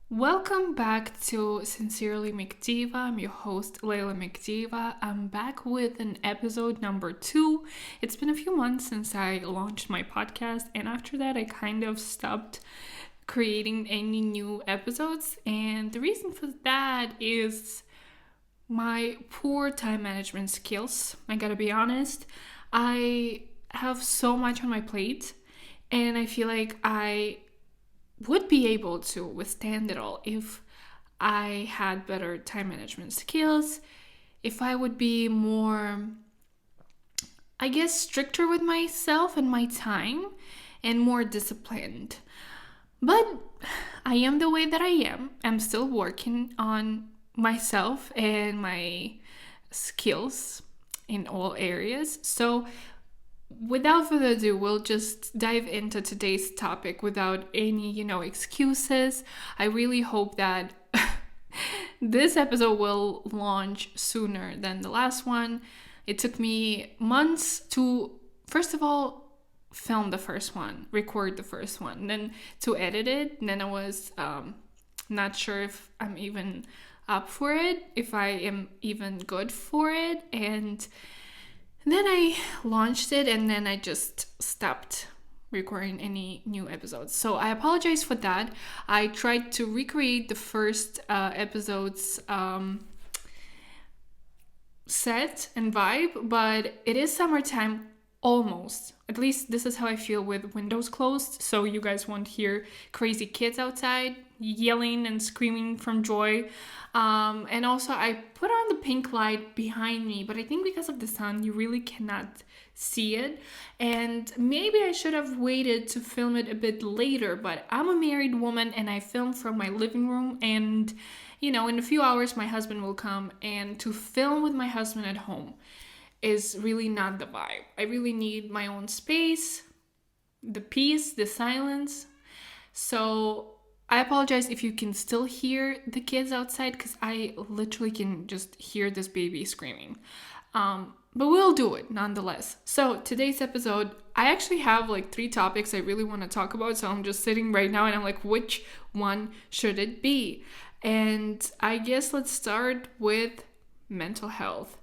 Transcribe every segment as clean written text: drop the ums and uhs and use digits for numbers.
Welcome back to Sincerely Mekhdiyeva. I'm your host, Leila Mekhdiyeva. I'm back with an episode number 2. It's been a few months since I launched my podcast, and after that, I kind of stopped creating any new episodes. And the reason for that is my poor time management skills. I gotta be honest. I have so much on my plate, and I feel like I would be able to withstand it all if I had better time management skills, if I would be more, I guess, stricter with myself and my time and more disciplined. But I am the way that I am. I'm still working on myself and my skills in all areas. So without further ado, we'll just dive into today's topic without any, excuses. I really hope that this episode will launch sooner than the last one. It took me months to, first of all, film the first one, record the first one, then to edit it. And then I was not sure if I'm even up for it, if I am even good for it. And then I launched it, and then I just stopped recording any new episodes. So I apologize for that. I tried to recreate the first episode's set and vibe, but it is summertime almost. At least this is how I feel with windows closed, so you guys won't hear crazy kids outside yelling and screaming from joy. And also, I put on the pink light behind me, but I think because of the sun, you really cannot see it. And maybe I should have waited to film it a bit later, but I'm a married woman and I film from my living room. And, in a few hours, my husband will come, and to film with my husband at home is really not the vibe. I really need my own space, the peace, the silence. So I apologize if you can still hear the kids outside, because I literally can just hear this baby screaming. But we'll do it nonetheless. So today's episode, I actually have like 3 topics I really want to talk about. So I'm just sitting right now and I'm like, which one should it be? And I guess let's start with mental health.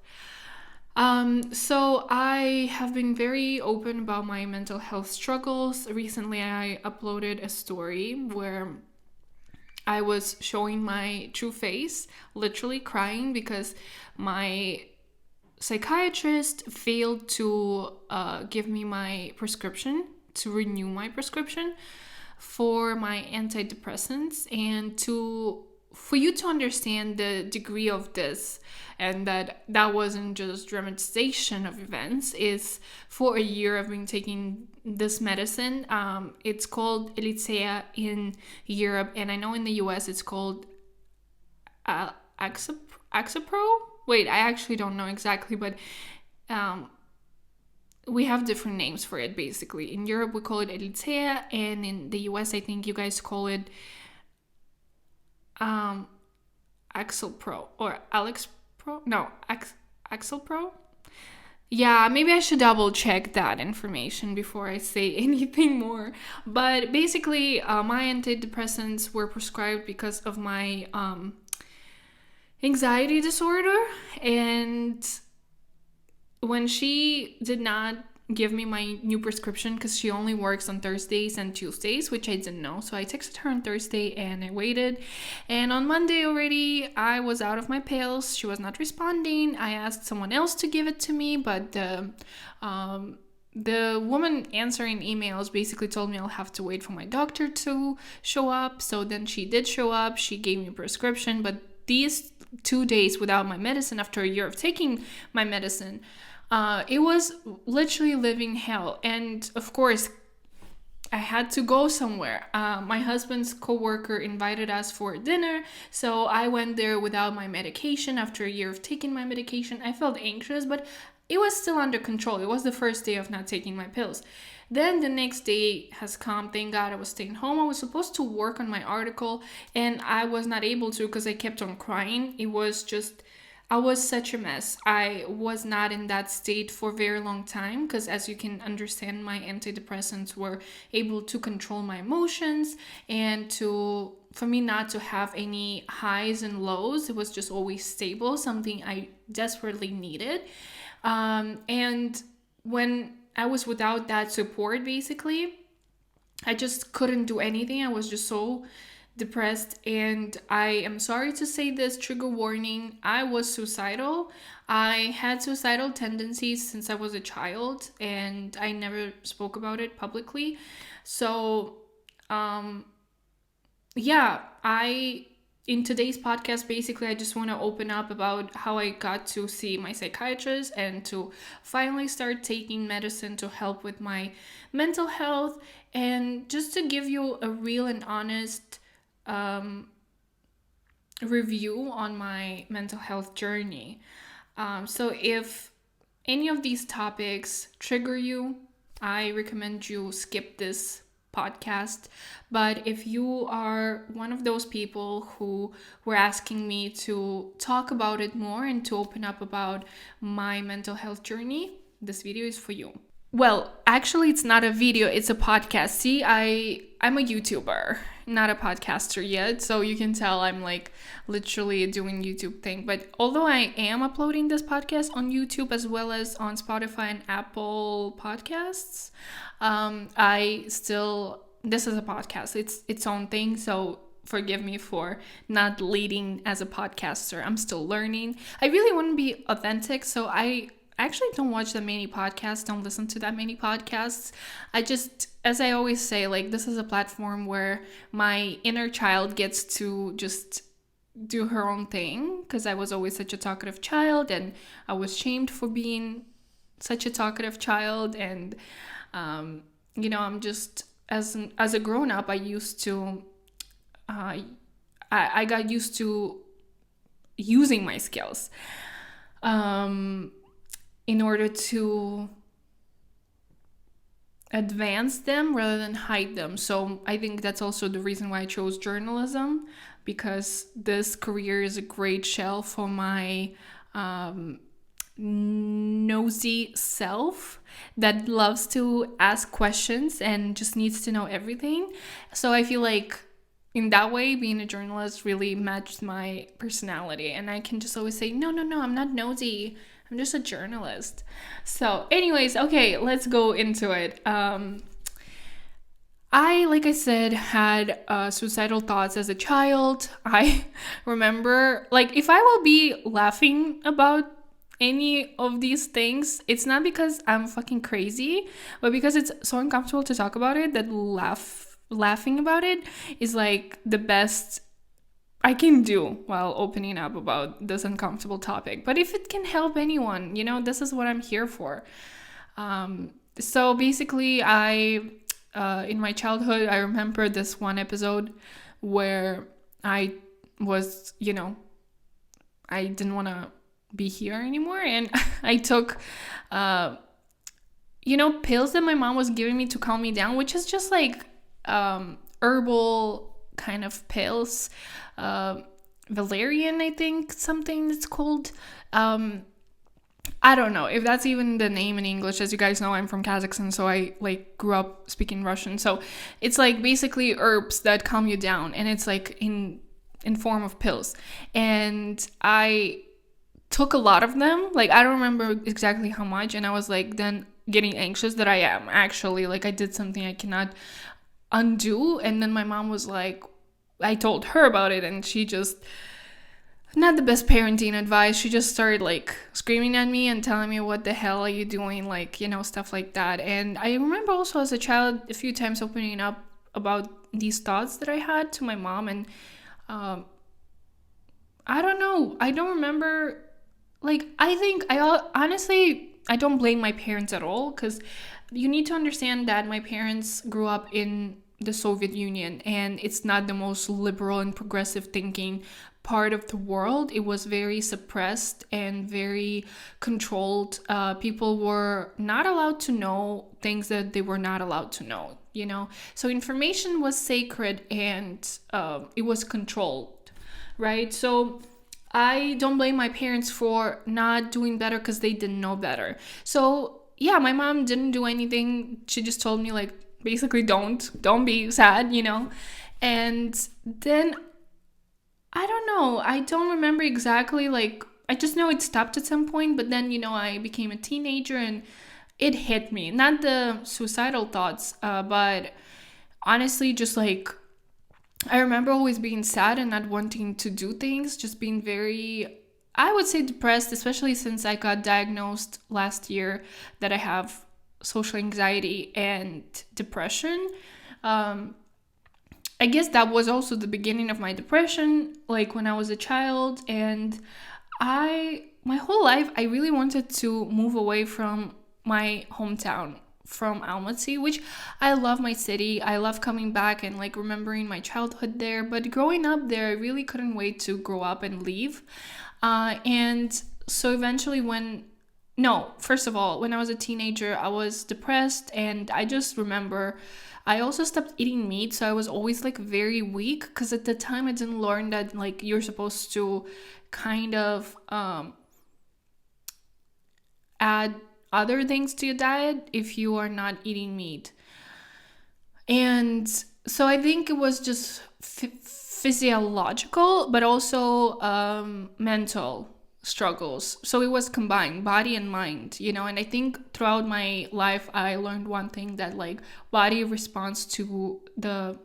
So I have been very open about my mental health struggles. Recently, I uploaded a story where I was showing my true face, literally crying because my psychiatrist failed to give me my prescription, to renew my prescription for my antidepressants, and for you to understand the degree of this, and that wasn't just dramatization of events, is for a year I've been taking this medicine. It's called Elitsea in Europe, and I know in the US it's called Axapro. Wait, I actually don't know exactly, but we have different names for it basically. In Europe we call it Elitsea, and in the US I think you guys call it Axel Pro or Alex Pro. No, Axel Pro. Yeah, maybe I should double check that information before I say anything more. But basically, my antidepressants were prescribed because of my anxiety disorder. And when she did not give me my new prescription, because she only works on Thursdays and Tuesdays, which I didn't know, so I texted her on Thursday and I waited, and on Monday already I was out of my pills. She was not responding. I asked someone else to give it to me, but the woman answering emails basically told me I'll have to wait for my doctor to show up. So then she did show up. She gave me a prescription, but these 2 days without my medicine, after a year of taking my medicine, it was literally living hell. And of course, I had to go somewhere. My husband's coworker invited us for dinner, so I went there without my medication. After a year of taking my medication, I felt anxious, but it was still under control. It was the first day of not taking my pills. Then the next day has come. Thank God I was staying home. I was supposed to work on my article, and I was not able to because I kept on crying. It was just I was such a mess. I was not in that state for a very long time because, as you can understand, my antidepressants were able to control my emotions and for me not to have any highs and lows. It was just always stable, something I desperately needed. And when I was without that support, basically, I just couldn't do anything. I was just so depressed, and I am sorry to say this, trigger warning, I was suicidal. I had suicidal tendencies since I was a child, and I never spoke about it publicly. So yeah, I in today's podcast, basically, I just want to open up about how I got to see my psychiatrist and to finally start taking medicine to help with my mental health, and just to give you a real and honest review on my mental health journey. So if any of these topics trigger you, I recommend you skip this podcast. But if you are one of those people who were asking me to talk about it more and to open up about my mental health journey, this video is for you. Well, actually, it's not a video, it's a podcast. See, I'm a YouTuber, not a podcaster yet. So you can tell I'm like literally doing YouTube thing. But although I am uploading this podcast on YouTube as well as on Spotify and Apple Podcasts, this is a podcast. It's its own thing. So forgive me for not leading as a podcaster. I'm still learning. I really want to be authentic. So I actually don't watch that many podcasts, don't listen to that many podcasts. I just, as I always say, like, this is a platform where my inner child gets to just do her own thing, because I was always such a talkative child and I was shamed for being such a talkative child. And I'm just, as a grown-up, I used to I got used to using my skills in order to advance them rather than hide them. So I think that's also the reason why I chose journalism, because this career is a great shell for my nosy self that loves to ask questions and just needs to know everything. So I feel like in that way, being a journalist really matched my personality. And I can just always say, no, I'm not nosy. I'm just a journalist. So anyways, okay, let's go into it. Like I said, had suicidal thoughts as a child. I remember, like, if I will be laughing about any of these things, it's not because I'm fucking crazy, but because it's so uncomfortable to talk about it that laughing about it is like the best I can do while opening up about this uncomfortable topic. But if it can help anyone, this is what I'm here for. So basically, in my childhood, I remember this one episode where I was, I didn't want to be here anymore. And I took, pills that my mom was giving me to calm me down, which is just like herbal kind of pills. Valerian, I think, something it's called. I don't know if that's even the name in English. As you guys know, I'm from Kazakhstan, so I like grew up speaking Russian. So it's like basically herbs that calm you down, and it's like in form of pills. And I took a lot of them. Like, I don't remember exactly how much, and I was like then getting anxious that I am actually like I did something I cannot undo. And then my mom was like, I told her about it, and she just, not the best parenting advice, she just started like screaming at me and telling me, what the hell are you doing, like, stuff like that. And I remember also as a child a few times opening up about these thoughts that I had to my mom. And I don't know, I don't remember, like, I think honestly I don't blame my parents at all, because you need to understand that my parents grew up in the Soviet Union, and it's not the most liberal and progressive thinking part of the world. It was very suppressed and very controlled. People were not allowed to know things that they were not allowed to know, so information was sacred, and it was controlled, right? So I don't blame my parents for not doing better because they didn't know better. So yeah, my mom didn't do anything. She just told me like basically don't be sad, And then I don't know. I don't remember exactly, like I just know it stopped at some point, but then I became a teenager and it hit me. Not the suicidal thoughts, but honestly just like I remember always being sad and not wanting to do things, just being very, I would say, depressed, especially since I got diagnosed last year that I have social anxiety and depression. Um, I guess that was also the beginning of my depression, like when I was a child. And my whole life, I really wanted to move away from my hometown, from Almaty, which I love my city. I love coming back and like remembering my childhood there. But growing up there, I really couldn't wait to grow up and leave. And so eventually, no, first of all, when I was a teenager, I was depressed, and I just remember I also stopped eating meat, so I was always like very weak because at the time I didn't learn that like you're supposed to kind of add other things to your diet if you are not eating meat. And so I think it was just physiological, but also mental struggles. So it was combined, body and mind, And I think throughout my life, I learned one thing, that like body responds to the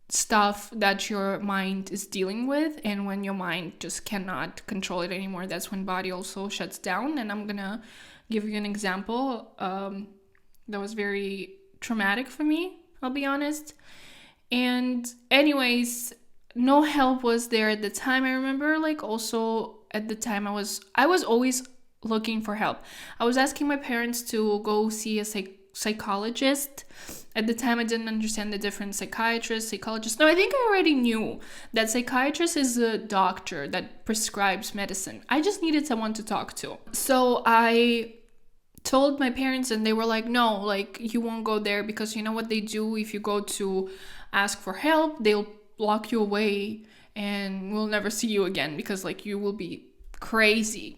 stuff that your mind is dealing with, and when your mind just cannot control it anymore, that's when body also shuts down. And I'm gonna give you an example that was very traumatic for me, I'll be honest. And anyways, no help was there at the time. I remember like also at the time I was always looking for help. I was asking my parents to go see a psychologist. At the time I didn't understand the difference, psychiatrist, psychologist. No, I think I already knew that psychiatrist is a doctor that prescribes medicine. I just needed someone to talk to. So I told my parents, and they were like, no, like you won't go there, because you know what they do if you go to ask for help, they'll lock you away and we'll never see you again, because like you will be crazy,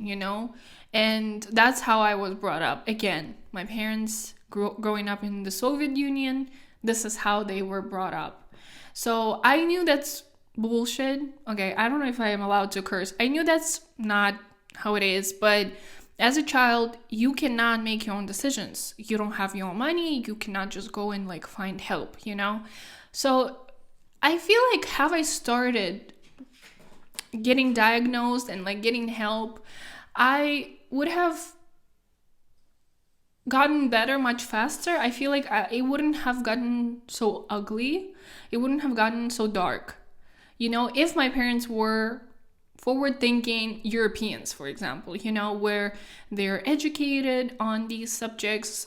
And that's how I was brought up. Again, my parents growing up in the Soviet Union, this is how they were brought up. So I knew that's bullshit. Okay, I don't know if I am allowed to curse. I knew that's not how it is, but as a child, you cannot make your own decisions. You don't have your own money. You cannot just go and like find help, So I feel like, have I started getting diagnosed and like getting help, I would have gotten better much faster. I feel like it wouldn't have gotten so ugly. It wouldn't have gotten so dark. If my parents were forward-thinking Europeans, for example, where they're educated on these subjects,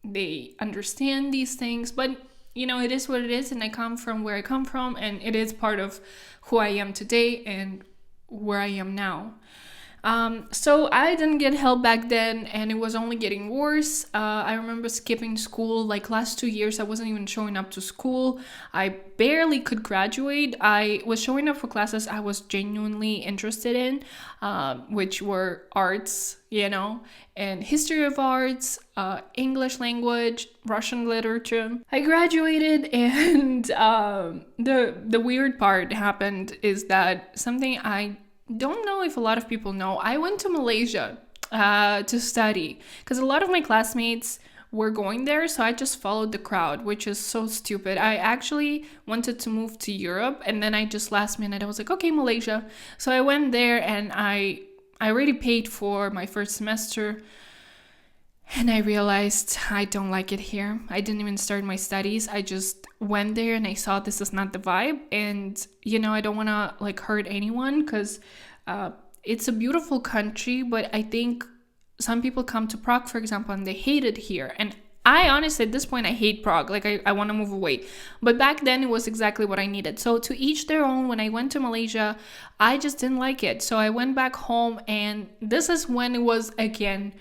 they understand these things, but it is what it is, and I come from where I come from, and it is part of who I am today and where I am now. So I didn't get help back then, and it was only getting worse. I remember skipping school, like last 2 years, I wasn't even showing up to school. I barely could graduate. I was showing up for classes I was genuinely interested in, which were arts, and history of arts, English language, Russian literature. I graduated, and the weird part happened is that something I don't know if a lot of people know. I went to Malaysia to study because a lot of my classmates were going there, so I just followed the crowd, which is so stupid. I actually wanted to move to Europe, and then I just last minute I was like, okay, Malaysia. So I went there, and I already paid for my first semester, and I realized I don't like it here. I didn't even start my studies. I just went there and I saw this is not the vibe. And, I don't want to like hurt anyone, because it's a beautiful country. But I think some people come to Prague, for example, and they hate it here. And I honestly, at this point, I hate Prague. Like I want to move away. But back then it was exactly what I needed. So to each their own. When I went to Malaysia, I just didn't like it. So I went back home, and this is when it was again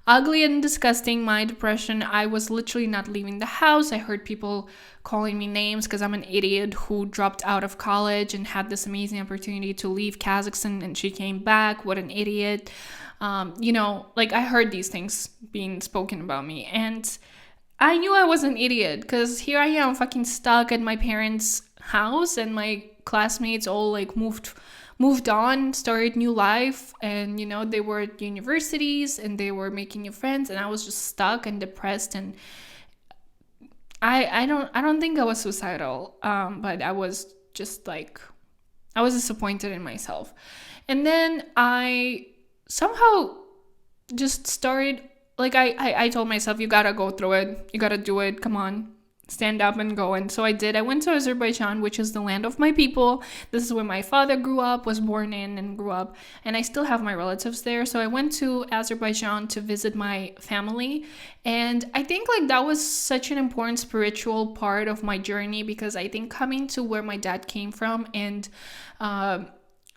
ugly and disgusting. My depression, I was literally not leaving the house. I heard people calling me names because I'm an idiot who dropped out of college and had this amazing opportunity to leave Kazakhstan, and she came back. What an idiot. Like, I heard these things being spoken about me, and I knew I was an idiot because here I am fucking stuck at my parents' house, and my classmates all like moved on, started new life, and they were at universities and they were making new friends, and I was just stuck and depressed. And I don't think I was suicidal, but I was just like, I was disappointed in myself. And then I somehow just started, like, I told myself, you gotta go through it, you gotta do it, come on, stand up and go. And so I did. I went to Azerbaijan, which is the land of my people. This is where my father grew up, was born in and grew up, and I still have my relatives there. So I went to Azerbaijan to visit my family, and I think like that was such an important spiritual part of my journey, because I think coming to where my dad came from, and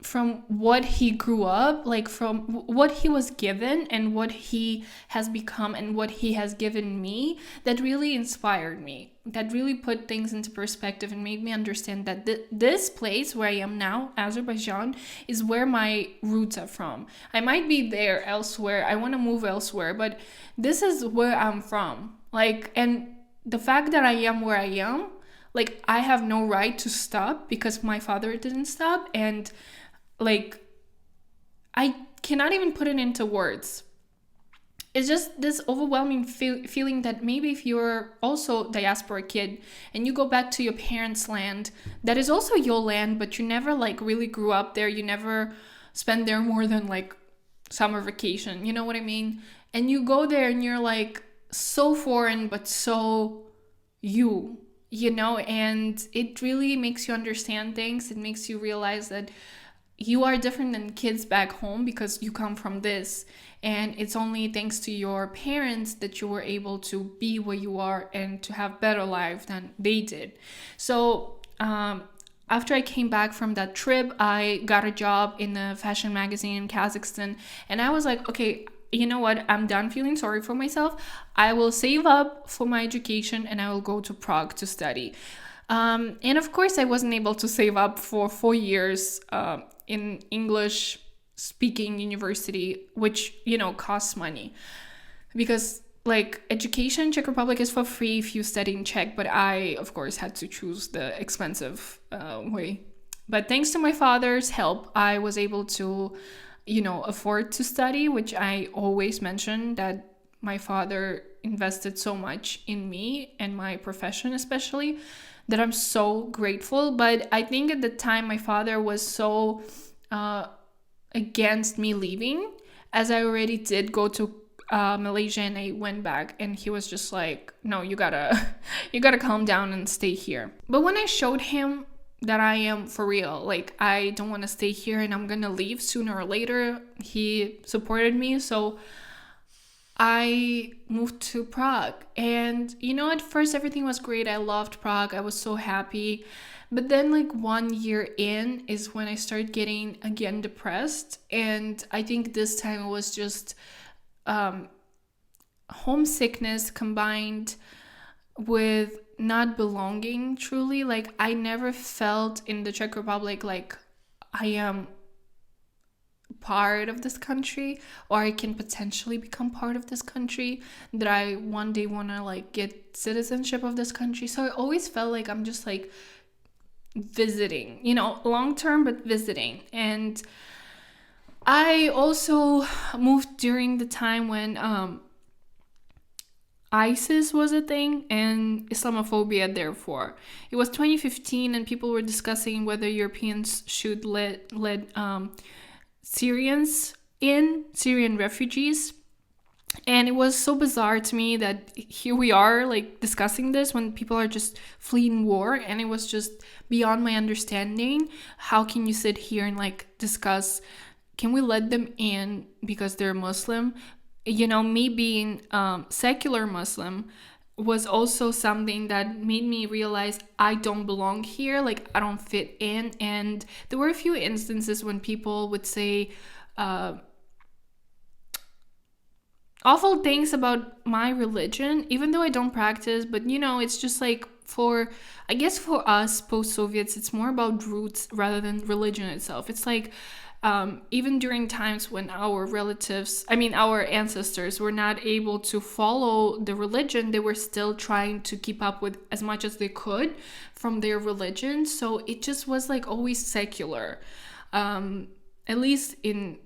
from what he grew up, like from what he was given and what he has become and what he has given me, that really inspired me, that really put things into perspective and made me understand that this place where I am now, Azerbaijan, is where my roots are from. I might be there elsewhere, I want to move elsewhere, but this is where I'm from. Like, and the fact that I am where I am, like, I have no right to stop because my father didn't stop. And like, I cannot even put it into words. It's just this overwhelming feeling that maybe if you're also diaspora kid and you go back to your parents' land, that is also your land, but you never like really grew up there, you never spent there more than like summer vacation, you know what I mean? And you go there and you're like so foreign but so and it really makes you understand things. It makes you realize that you are different than kids back home because you come from this, and it's only thanks to your parents that you were able to be where you are and to have better life than they did. So after I came back from that trip, I got a job in a fashion magazine in Kazakhstan, and I was like, okay, you know what, I'm done feeling sorry for myself. I will save up for my education and I will go to Prague to study. And of course I wasn't able to save up for 4 years in English speaking university, which costs money, because like education in Czech Republic is for free if you study in Czech, but I of course had to choose the expensive way. But thanks to my father's help, I was able to afford to study, which I always mention that my father invested so much in me and my profession especially, that I'm so grateful. But I think at the time my father was so against me leaving, as I already did go to Malaysia and I went back, and he was just like, no, you gotta calm down and stay here. But when I showed him that I am for real, like I don't want to stay here and I'm gonna leave sooner or later, he supported me. So I moved to Prague, and at first everything was great. I loved Prague, I was so happy. But then like 1 year in is when I started getting again depressed, and I think this time it was just homesickness combined with not belonging truly. Like, I never felt in the Czech Republic like I am part of this country, or I can potentially become part of this country, that I one day want to like get citizenship of this country. So I always felt like I'm just like visiting, long term, but visiting. And I also moved during the time when ISIS was a thing and Islamophobia, therefore. It was 2015 and people were discussing whether Europeans should let Syrian refugees. And it was so bizarre to me that here we are like discussing this when people are just fleeing war, and it was just beyond my understanding. How can you sit here and like discuss, can we let them in because they're Muslim? Me being secular Muslim was also something that made me realize I don't belong here, like I don't fit in. And there were a few instances when people would say, awful things about my religion, even though I don't practice. But it's just like, I guess for us post-Soviets, it's more about roots rather than religion itself. It's like, even during times when our our ancestors were not able to follow the religion, they were still trying to keep up with as much as they could from their religion. So it just was like always secular, at least in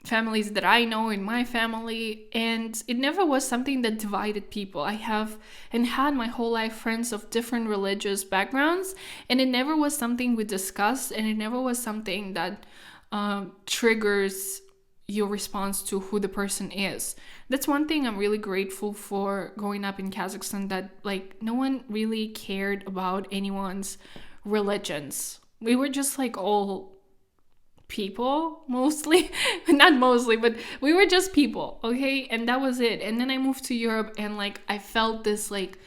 families that I know, in my family. And it never was something that divided people. I have and had my whole life friends of different religious backgrounds, and it never was something we discussed, and it never was something that triggers your response to who the person is. That's one thing I'm really grateful for growing up in Kazakhstan, that like no one really cared about anyone's religions. We were just like all people, mostly. Not mostly, but we were just people, okay? And that was it. And then I moved to Europe, and like I felt this like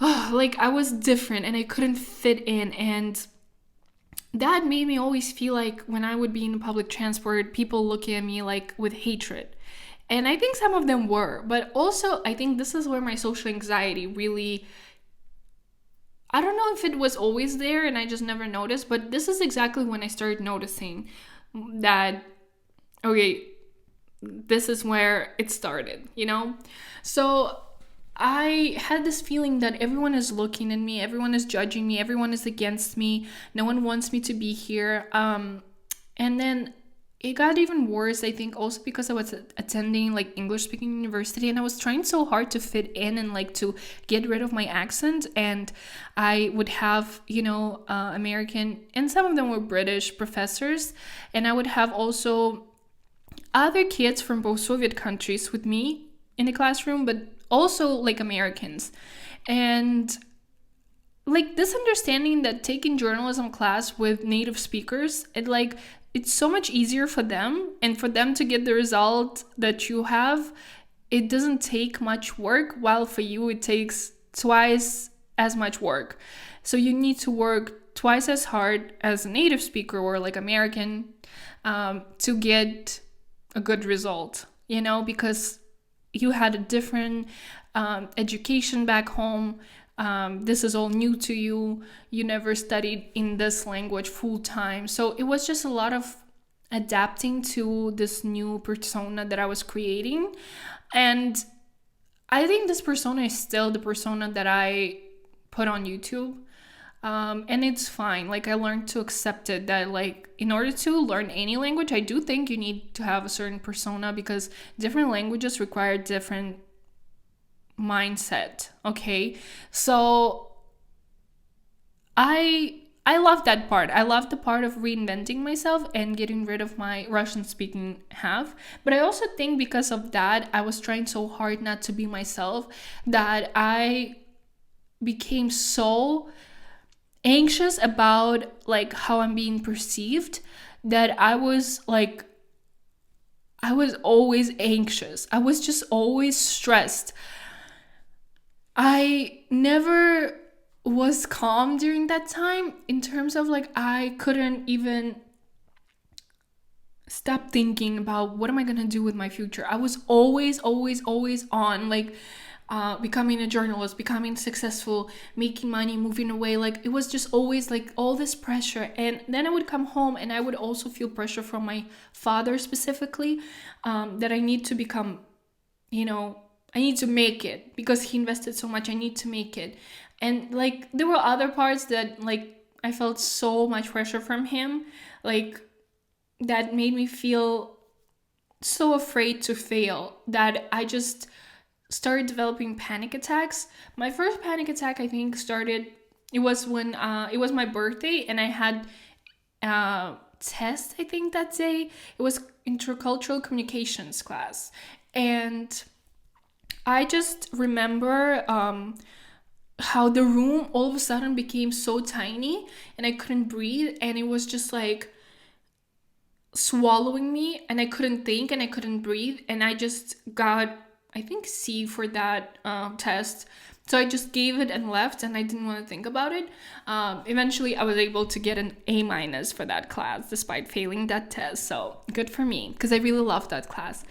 like I was different and I couldn't fit in. And that made me always feel like when I would be in public transport, people looking at me like with hatred. And I think some of them were, but also I think this is where my social anxiety really, I don't know if it was always there and I just never noticed, but this is exactly when I started noticing that, okay, this is where it started, So I had this feeling that everyone is looking at me, everyone is judging me, everyone is against me, no one wants me to be here. And then it got even worse, I think, also because I was attending like English speaking university, and I was trying so hard to fit in and like to get rid of my accent. And I would have, American, and some of them were British professors, and I would have also other kids from both Soviet countries with me in the classroom, but also like Americans. And like this understanding that taking journalism class with native speakers, it's so much easier for them, and for them to get the result that you have, it doesn't take much work, while for you it takes twice as much work. So you need to work twice as hard as a native speaker or like American to get a good result, because you had a different education back home. This is all new to you. You never studied in this language full time. So it was just a lot of adapting to this new persona that I was creating. And I think this persona is still the persona that I put on YouTube. And it's fine. Like I learned to accept it, that like in order to learn any language, I do think you need to have a certain persona, because different languages require different mindset. Okay, so I love that part. I love the part of reinventing myself and getting rid of my Russian speaking half. But I also think because of that, I was trying so hard not to be myself, that I became so anxious about like how I'm being perceived, that I was always anxious. I was just always stressed. I never was calm during that time, in terms of like I couldn't even stop thinking about what am I gonna do with my future. I was always on like becoming a journalist, becoming successful, making money, moving away. Like it was just always like all this pressure. And then I would come home and I would also feel pressure from my father specifically, that I need to become, I need to make it because he invested so much. I need to make it. And like there were other parts that like I felt so much pressure from him, like that made me feel so afraid to fail, that I just started developing panic attacks. My first panic attack, I think, it was when it was my birthday and I had a test, I think, that day. It was intercultural communications class. And I just remember how the room all of a sudden became so tiny and I couldn't breathe, and it was just like swallowing me, and I couldn't think and I couldn't breathe, and I just got, I think, C for that test. So I just gave it and left, and I didn't want to think about it. Eventually, I was able to get an A- for that class despite failing that test. So good for me, because I really loved that class.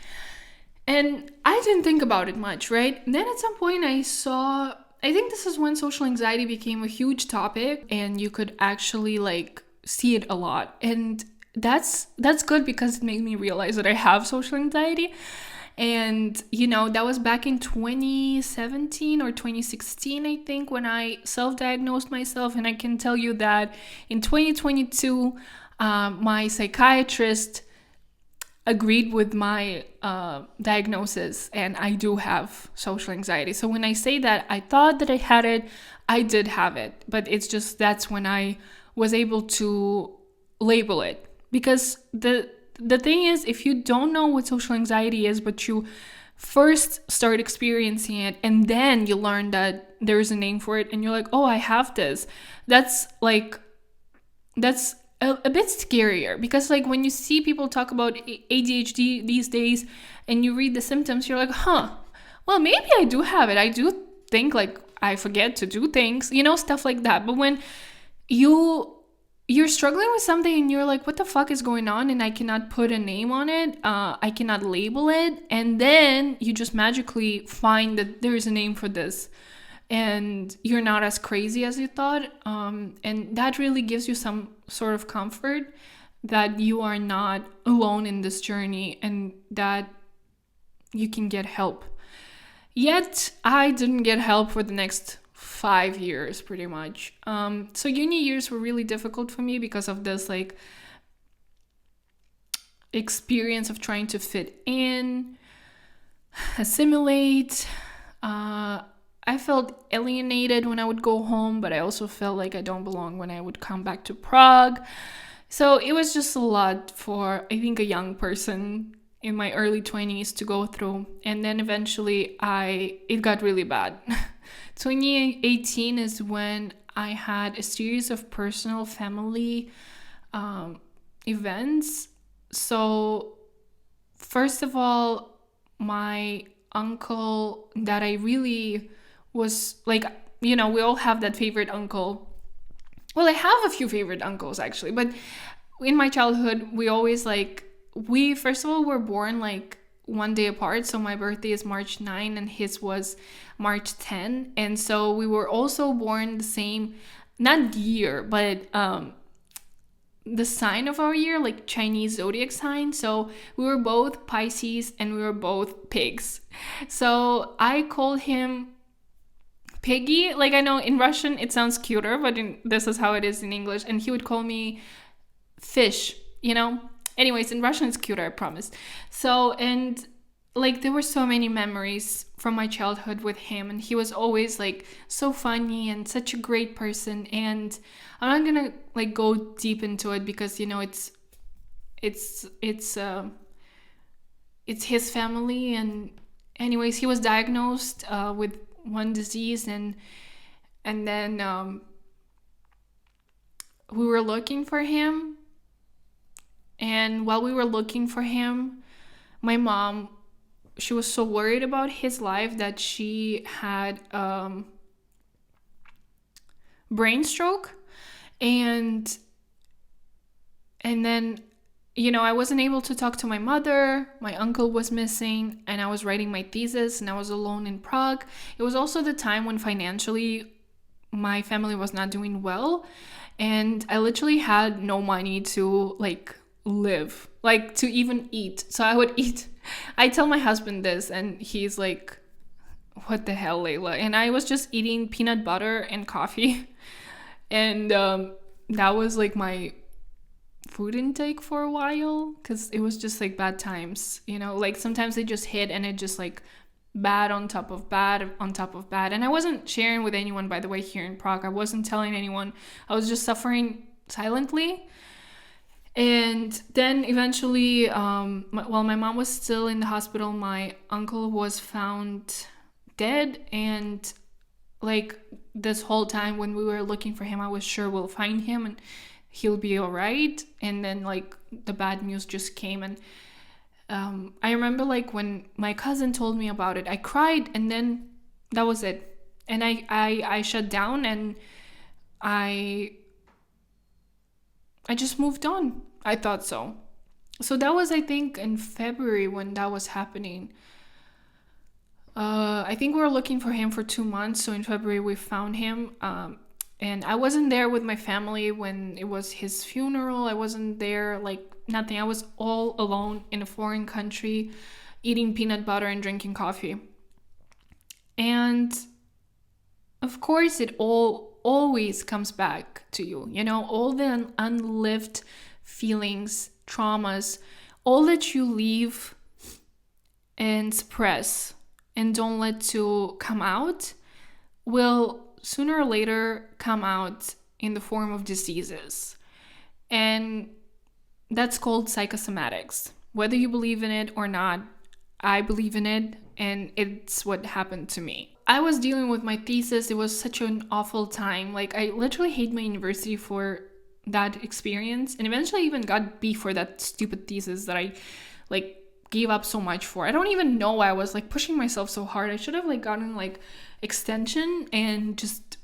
And I didn't think about it much, right? Then at some point I think this is when social anxiety became a huge topic and you could actually like see it a lot. And that's good because it made me realize that I have social anxiety. And that was back in 2017 or 2016, I think, when I self-diagnosed myself. And I can tell you that in 2022, my psychiatrist agreed with my diagnosis, and I do have social anxiety. So when I say that I thought that I had it, I did have it, but it's just that's when I was able to label it. Because the thing is, if you don't know what social anxiety is, but you first start experiencing it and then you learn that there's a name for it and you're like, oh, I have this, that's a bit scarier. Because like when you see people talk about ADHD these days and you read the symptoms, you're like, well, maybe I do have it. I do think like I forget to do things, stuff like that. But when you're struggling with something and you're like, what the fuck is going on? And I cannot put a name on it. I cannot label it. And then you just magically find that there is a name for this. And you're not as crazy as you thought. And that really gives you some sort of comfort that you are not alone in this journey and that you can get help. Yet, I didn't get help for the next 5 years, pretty much. So uni years were really difficult for me because of this, like, experience of trying to fit in, assimilate. I felt alienated when I would go home, but I also felt like I don't belong when I would come back to Prague. So it was just a lot for, I think, a young person in my early 20s to go through. And then eventually it got really bad. 2018 is when I had a series of personal family events. So first of all, my uncle that I really was like, we all have that favorite uncle. Well, I have a few favorite uncles actually, but in my childhood, we always we first of all were born like one day apart. So my birthday is March 9 and his was March 10. And so we were also born the same, not year, but the sign of our year, like Chinese zodiac sign. So we were both Pisces and we were both pigs. So I called him Piggy. Like, I know in Russian it sounds cuter, but this is how it is in English. And he would call me Fish, Anyways, in Russian it's cuter, I promise. So, and like there were so many memories from my childhood with him, and he was always like so funny and such a great person. And I'm not gonna like go deep into it because it's his family. And anyways, he was diagnosed with one disease, and then we were looking for him. And while we were looking for him, my mom, she was so worried about his life that she had brain stroke. And then, I wasn't able to talk to my mother. My uncle was missing, and I was writing my thesis, and I was alone in Prague. It was also the time when financially my family was not doing well, and I literally had no money to live, to even eat. So I would eat. I tell my husband this, and he's like, what the hell, Leila? And I was just eating peanut butter and coffee. And that was like my food intake for a while, because it was just like bad times, sometimes they just hit and it just like bad on top of bad on top of bad. And I wasn't sharing with anyone, by the way, here in Prague. I wasn't telling anyone. I was just suffering silently. And then eventually, while my mom was still in the hospital, my uncle was found dead. And like this whole time when we were looking for him, I was sure we'll find him and he'll be all right. And then like the bad news just came. And I remember like when my cousin told me about it, I cried, and then that was it. And I shut down, and I just moved on. I thought so. So that was, I think, in February when that was happening. I think we were looking for him for 2 months. So in February, we found him. And I wasn't there with my family when it was his funeral. I wasn't there, like nothing. I was all alone in a foreign country, eating peanut butter and drinking coffee. And of course, it always comes back to you. You know, all the unlived feelings, traumas, all that you leave and suppress and don't let to come out will sooner or later come out in the form of diseases. And that's called psychosomatics. Whether you believe in it or not, I believe in it, and it's what happened to me. I was dealing with my thesis. It was such an awful time. Like, I literally hate my university for that experience, and eventually even got B for that stupid thesis that I like gave up so much for. I don't even know why I was like pushing myself so hard. I should have like gotten like extension and just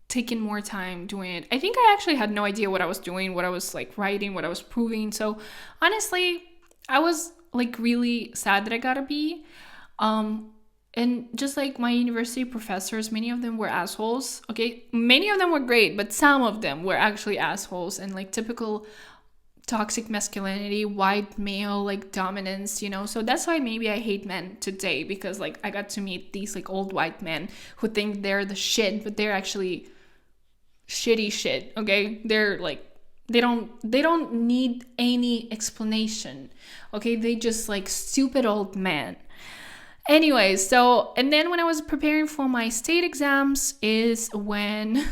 taken more time doing it. I think I actually had no idea what I was doing, what I was like writing, what I was proving. So honestly, I was like really sad that I got a B. And just like my university professors, many of them were assholes. Okay, many of them were great, but some of them were actually assholes and like typical toxic masculinity, white male like dominance, you know. So that's why maybe I hate men today, because like I got to meet these like old white men who think they're the shit, but they're actually shitty shit. Okay, they're like they don't need any explanation. Okay, they just like stupid old men. Anyway, so and then when I was preparing for my state exams is when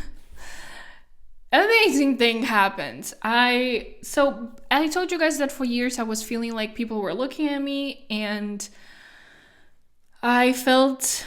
amazing thing happened. I told you guys that for years I was feeling like people were looking at me and I felt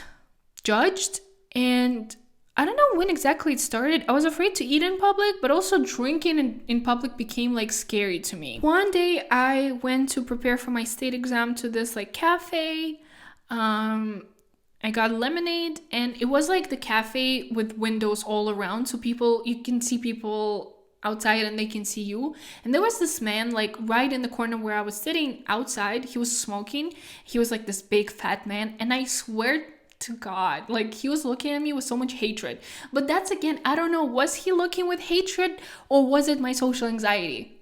judged, and I don't know when exactly it started. I was afraid to eat in public, but also drinking in public became like scary to me. One day I went to prepare for my state exam to this like cafe. I got lemonade, and it was like the cafe with windows all around, so you can see people outside and they can see you. And there was this man like right in the corner where I was sitting outside. He was smoking. He was like this big fat man, and I swear to God, like he was looking at me with so much hatred. But that's again, I don't know, was he looking with hatred or was it my social anxiety?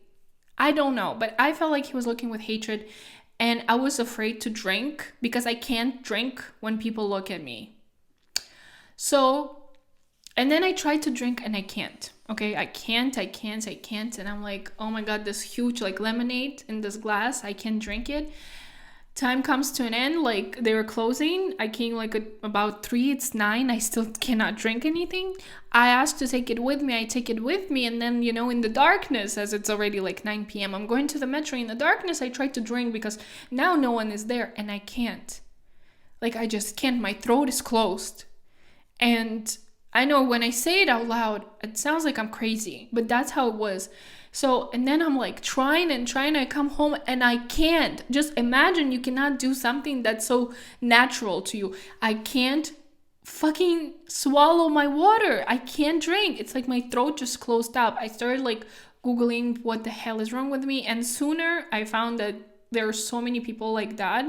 I don't know, but I felt like he was looking with hatred. And I was afraid to drink because I can't drink when people look at me. So, and then I tried to drink and I can't. Okay, I can't. And I'm like, oh my God, this huge like lemonade in this glass, I can't drink it. Time comes to an end, like they were closing. I came like about 3, it's 9. I still cannot drink anything. I asked to take it with me. I take it with me. And then, you know, in the darkness, as it's already like 9 p.m., I'm going to the metro. In the darkness, I try to drink because now no one is there and I can't. Like, I just can't. My throat is closed. And I know when I say it out loud, it sounds like I'm crazy, but that's how it was. So, and then I'm like trying, I come home and I can't. Just imagine you cannot do something that's so natural to you. I can't fucking swallow my water. I can't drink. It's like my throat just closed up. I started like Googling what the hell is wrong with me. And sooner I found that there are so many people like that.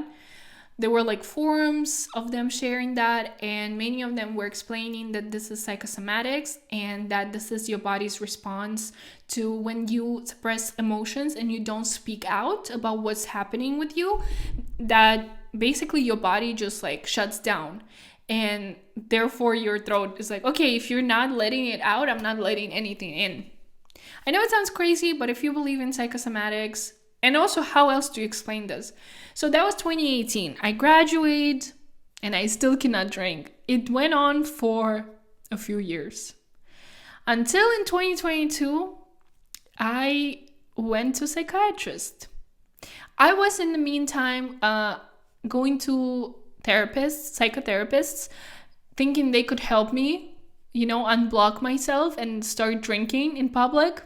There were like forums of them sharing that, and many of them were explaining that this is psychosomatics and that this is your body's response to when you suppress emotions and you don't speak out about what's happening with you, that basically your body just like shuts down. And therefore your throat is like, okay, if you're not letting it out, I'm not letting anything in. I know it sounds crazy, but if you believe in psychosomatics, and also, how else do you explain this? So that was 2018. I graduated and I still cannot drink. It went on for a few years. Until in 2022, I went to a psychiatrist. I was in the meantime going to psychotherapists, thinking they could help me, you know, unblock myself and start drinking in public.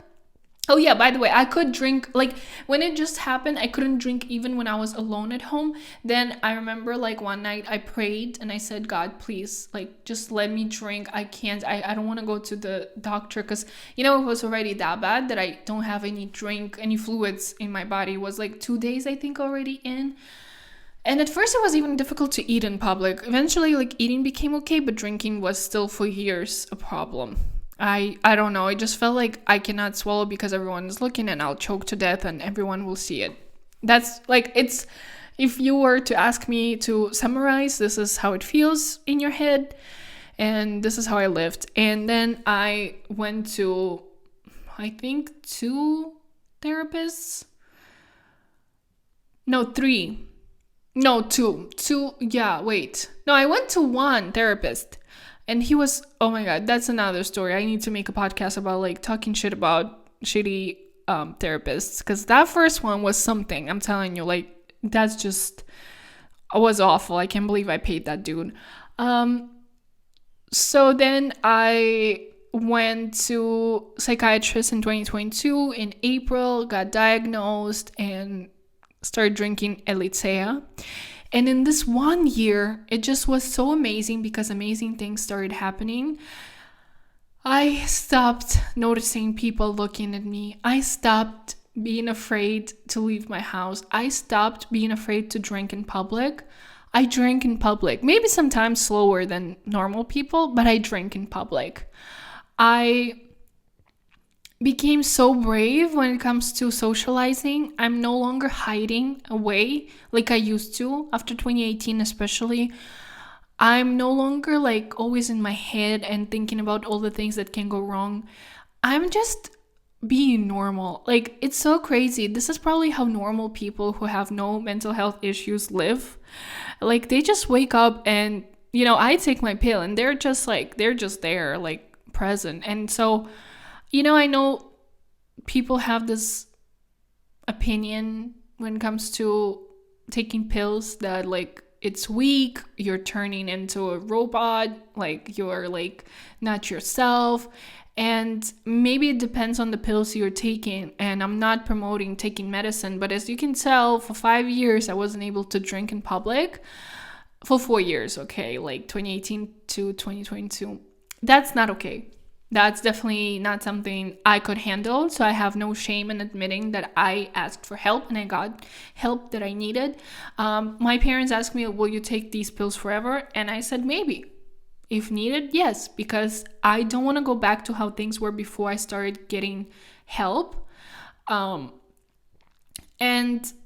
Oh yeah, by the way, I could drink, like when it just happened, I couldn't drink even when I was alone at home. Then I remember like one night I prayed and I said, God, please, like just let me drink. I can't, I don't want to go to the doctor because, you know, it was already that bad that I don't have any fluids in my body. It was like 2 days, I think, already in. And at first it was even difficult to eat in public. Eventually, like, eating became okay, but drinking was still for years a problem. I don't know. I just felt like I cannot swallow because everyone is looking and I'll choke to death and everyone will see it. That's like, it's, if you were to ask me to summarize, this is how it feels in your head and this is how I lived. And then I went to, I think, 2 therapists. No, 3. No, 2. 2, yeah, wait. No, I went to 1 therapist. And he was, oh my God, that's another story. I need to make a podcast about like talking shit about shitty therapists. Because that first one was something. I'm telling you, like, that's just, was awful. I can't believe I paid that dude. So then I went to psychiatrist in 2022 in April, got diagnosed and started drinking Elitea. And in this 1 year, it just was so amazing because amazing things started happening. I stopped noticing people looking at me. I stopped being afraid to leave my house. I stopped being afraid to drink in public. I drank in public, maybe sometimes slower than normal people, but I drank in public. I became so brave when it comes to socializing. I'm no longer hiding away like I used to after 2018 especially. I'm no longer like always in my head and thinking about all the things that can go wrong. I'm just being normal. Like, it's so crazy. This is probably how normal people who have no mental health issues live. Like, they just wake up and, you know, I take my pill and they're just there, like, present. And so, you know, I know people have this opinion when it comes to taking pills that, like, it's weak, you're turning into a robot, like, you're, like, not yourself. And maybe it depends on the pills you're taking. And I'm not promoting taking medicine, but as you can tell, for 5 years, I wasn't able to drink in public. For 4 years, okay, like 2018 to 2022. That's not okay. That's definitely not something I could handle. So I have no shame in admitting that I asked for help and I got help that I needed. My parents asked me, will you take these pills forever? And I said, maybe. If needed, yes, because I don't want to go back to how things were before I started getting help. And,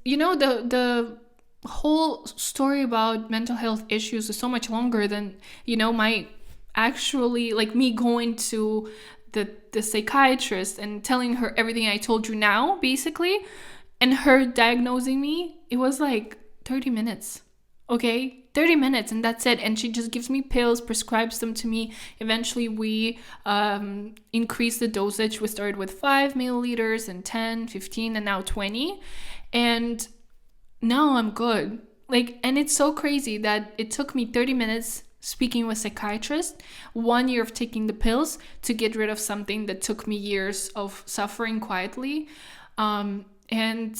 you know, the whole story about mental health issues is so much longer than, you know, my actually, like, me going to the psychiatrist and telling her everything I told you now, basically, and her diagnosing me. It was like 30 minutes, okay? 30 minutes and that's it. And she just gives me pills, prescribes them to me. Eventually we increased the dosage. We started with 5 milliliters and 10, 15, and now 20. And now I'm good. Like, and it's so crazy that it took me 30 minutes speaking with a psychiatrist, 1 year of taking the pills to get rid of something that took me years of suffering quietly. And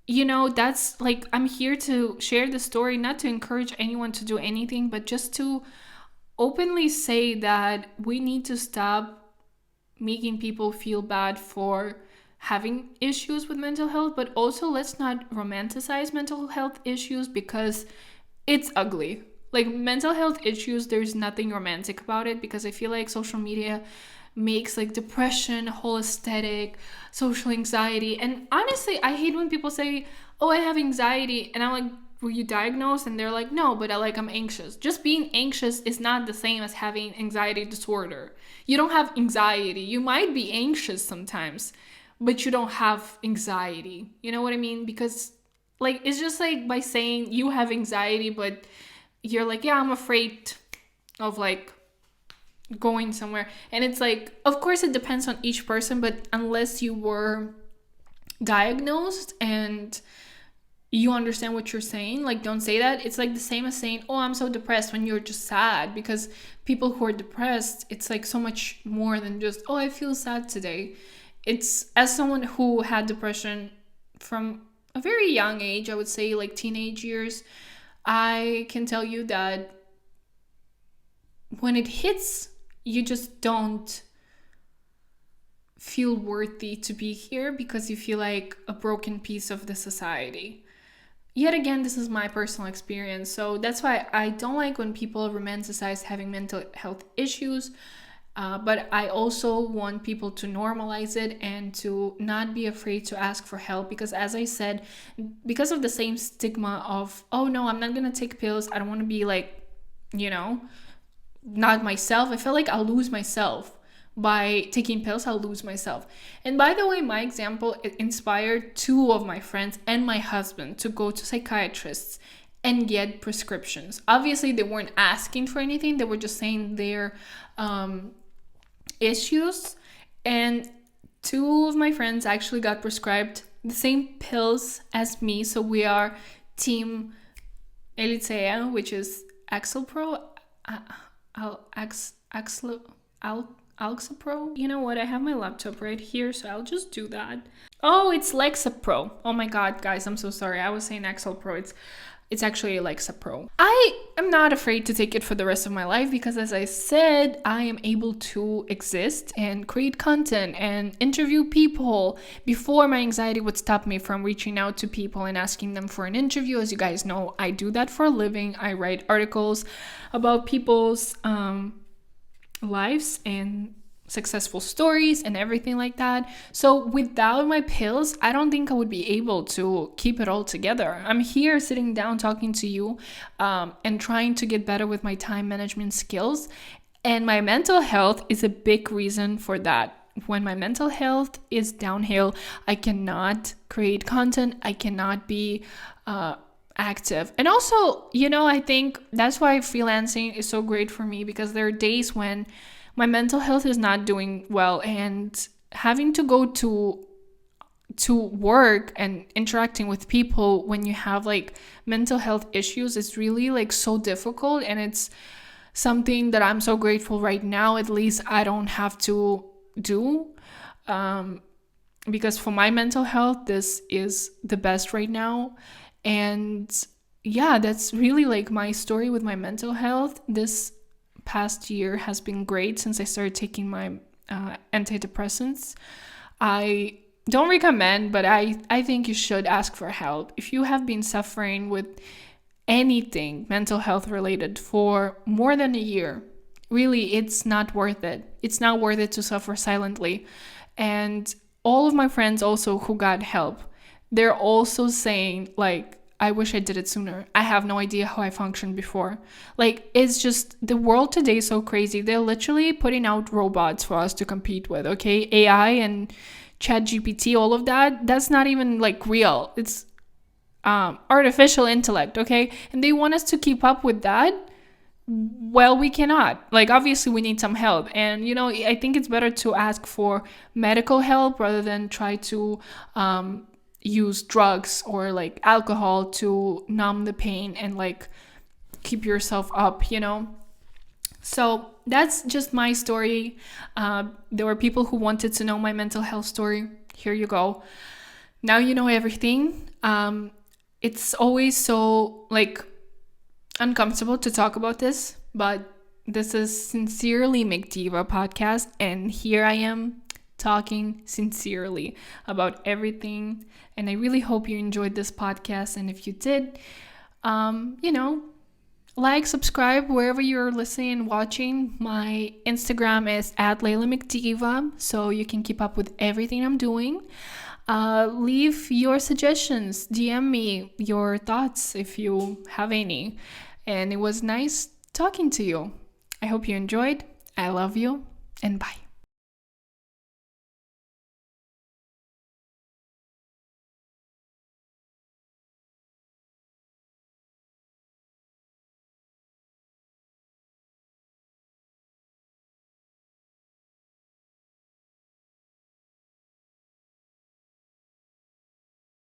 you know, that's like, I'm here to share the story, not to encourage anyone to do anything, but just to openly say that we need to stop making people feel bad for having issues with mental health, but also let's not romanticize mental health issues because it's ugly. Like, mental health issues, there's nothing romantic about it because I feel like social media makes like depression a whole aesthetic, social anxiety. And honestly, I hate when people say, oh, I have anxiety, and I'm like, were you diagnosed? And they're like, no, but I'm anxious. Just being anxious is not the same as having anxiety disorder. You don't have anxiety. You might be anxious sometimes, but you don't have anxiety. You know what I mean? Because, like, it's just like by saying you have anxiety, but you're like, yeah, I'm afraid of, like, going somewhere. And it's like, of course it depends on each person, but unless you were diagnosed and you understand what you're saying, like, don't say that. It's like the same as saying, oh, I'm so depressed, when you're just sad. Because people who are depressed, it's like so much more than just, oh, I feel sad today. It's, as someone who had depression from a very young age, I would say like teenage years, I can tell you that when it hits, you just don't feel worthy to be here because you feel like a broken piece of the society. yet again, this is my personal experience. So that's why I don't like when people romanticize having mental health issues. But I also want people to normalize it and to not be afraid to ask for help. Because as I said, because of the same stigma of, oh no, I'm not going to take pills. I don't want to be like, not myself. I feel like I'll lose myself. By taking pills, I'll lose myself. And by the way, my example inspired 2 of my friends and my husband to go to psychiatrists and get prescriptions. Obviously, they weren't asking for anything. They were just saying their issues. And 2 of my friends actually got prescribed the same pills as me. So we are team Elitsea, which is Axelpro, Alxapro. You know what? I have my laptop right here, so I'll just do that. Oh, it's Lexapro. Oh my god, guys, I'm so sorry. I was saying Axelpro. It's actually Lexapro. I am not afraid to take it for the rest of my life because, as I said, I am able to exist and create content and interview people. Before, my anxiety would stop me from reaching out to people and asking them for an interview. As you guys know, I do that for a living. I write articles about people's lives and successful stories and everything like that. So without my pills, I don't think I would be able to keep it all together. I'm here sitting down talking to you and trying to get better with my time management skills. And my mental health is a big reason for that. When my mental health is downhill, I cannot create content. I cannot be active. And also, I think that's why freelancing is so great for me, because there are days when my mental health is not doing well, and having to go to work and interacting with people when you have like mental health issues is really like so difficult. And it's something that I'm so grateful right now, at least I don't have to do, because for my mental health, this is the best right now. And yeah, that's really like my story with my mental health. This past year has been great since I started taking my antidepressants. I don't recommend, but I think you should ask for help. If you have been suffering with anything mental health related for more than a year, really, it's not worth it. It's not worth it to suffer silently. And all of my friends also who got help, they're also saying like, I wish I did it sooner. I have no idea how I functioned before. Like, it's just, the world today is so crazy. They're literally putting out robots for us to compete with, okay? AI and ChatGPT, all of that, that's not even like real. It's artificial intellect, okay? And they want us to keep up with that. Well, we cannot. Like, obviously we need some help. And, I think it's better to ask for medical help rather than try to use drugs or like alcohol to numb the pain and like keep yourself up, So that's just my story. There were people who wanted to know my mental health story. Here you go. Now you know everything. It's always so like uncomfortable to talk about this, but this is Sincerely Mekhdiyeva podcast, and here I am talking sincerely about everything. And I really hope you enjoyed this podcast. And if you did, like, subscribe wherever you're listening and watching. My Instagram is @Leila Mekhdiyeva, so you can keep up with everything I'm doing. Leave your suggestions, DM me your thoughts if you have any. And it was nice talking to you. I hope you enjoyed. I love you, and bye.